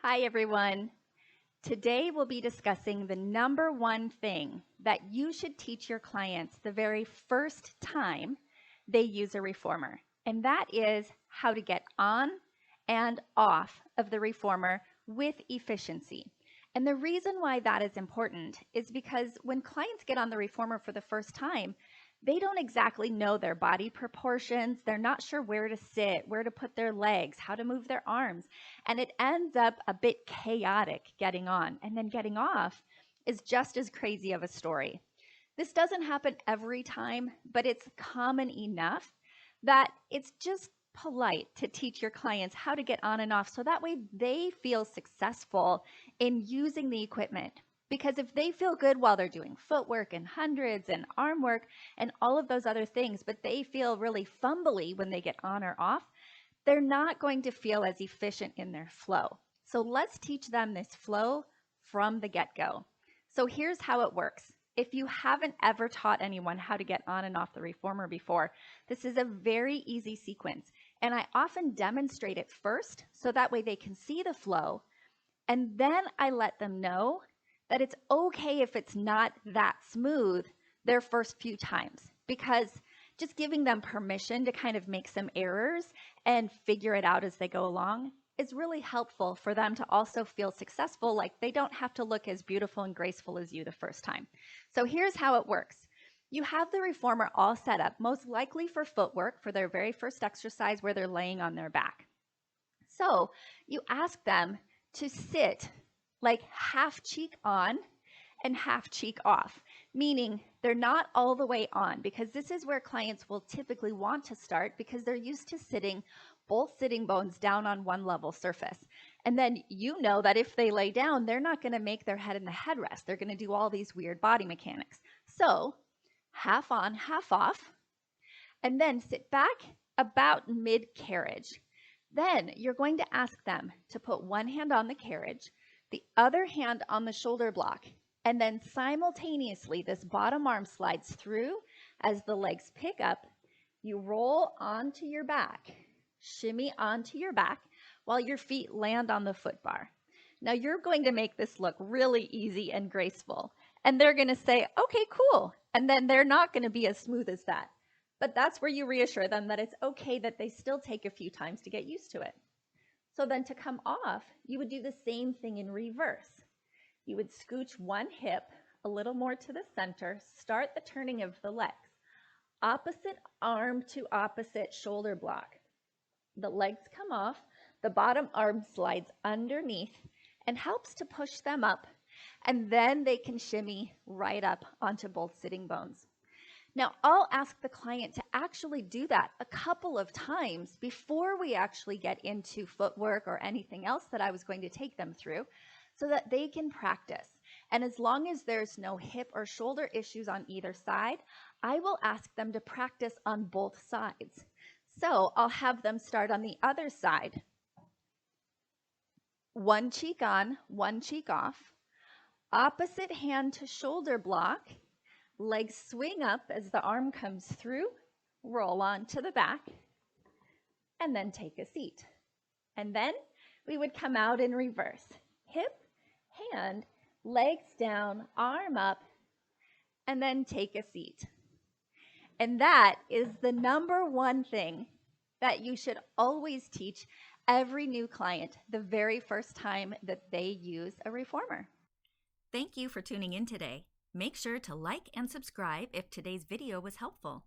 Hi, everyone. Today we'll be discussing the number one thing that you should teach your clients the very first time they use a reformer, and that is how to get on and off of the reformer with efficiency. And the reason why that is important is because when clients get on the reformer for the first time, they don't exactly know their body proportions. They're not sure where to sit, where to put their legs, how to move their arms. And it ends up a bit chaotic getting on. And then getting off is just as crazy of a story. This doesn't happen every time, but it's common enough that it's just polite to teach your clients how to get on and off so that way they feel successful in using the equipment. Because if they feel good while they're doing footwork and hundreds and arm work and all of those other things, but they feel really fumbly when they get on or off, they're not going to feel as efficient in their flow. So let's teach them this flow from the get-go. So here's how it works. If you haven't ever taught anyone how to get on and off the reformer before, this is a very easy sequence. And I often demonstrate it first so that way they can see the flow. And then I let them know that it's okay if it's not that smooth their first few times, because just giving them permission to kind of make some errors and figure it out as they go along is really helpful for them to also feel successful, like they don't have to look as beautiful and graceful as you the first time. So here's how it works. You have the reformer all set up, most likely for footwork, for their very first exercise where they're laying on their back. So you ask them to sit like half cheek on and half cheek off, meaning they're not all the way on, because this is where clients will typically want to start because they're used to sitting both sitting bones down on one level surface. And then you know that if they lay down, they're not going to make their head in the headrest. They're going to do all these weird body mechanics. So half on, half off, and then sit back about mid-carriage. Then you're going to ask them to put one hand on the carriage, the other hand on the shoulder block, and then simultaneously this bottom arm slides through as the legs pick up. You roll onto your back, shimmy onto your back while your feet land on the foot bar. Now you're going to make this look really easy and graceful, and they're going to say, okay, cool. And then they're not going to be as smooth as that. But that's where you reassure them that it's okay that they still take a few times to get used to it. So then to come off, you would do the same thing in reverse. You would scooch one hip a little more to the center, start the turning of the legs. Opposite arm to opposite shoulder block. The legs come off, the bottom arm slides underneath and helps to push them up, and then they can shimmy right up onto both sitting bones. Now, I'll ask the client to actually do that a couple of times before we actually get into footwork or anything else that I was going to take them through, so that they can practice. And as long as there's no hip or shoulder issues on either side, I will ask them to practice on both sides. So I'll have them start on the other side. One cheek on, one cheek off. Opposite hand to shoulder block. Legs swing up as the arm comes through, roll on to the back, and then take a seat. And then we would come out in reverse. Hip, hand, legs down, arm up, and then take a seat. And that is the number one thing that you should always teach every new client the very first time that they use a reformer. Thank you for tuning in today. Make sure to like and subscribe if today's video was helpful.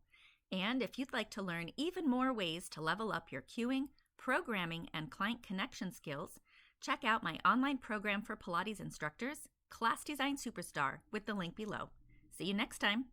And if you'd like to learn even more ways to level up your cueing, programming, and client connection skills, check out my online program for Pilates instructors, Class Design Superstar, with the link below. See you next time.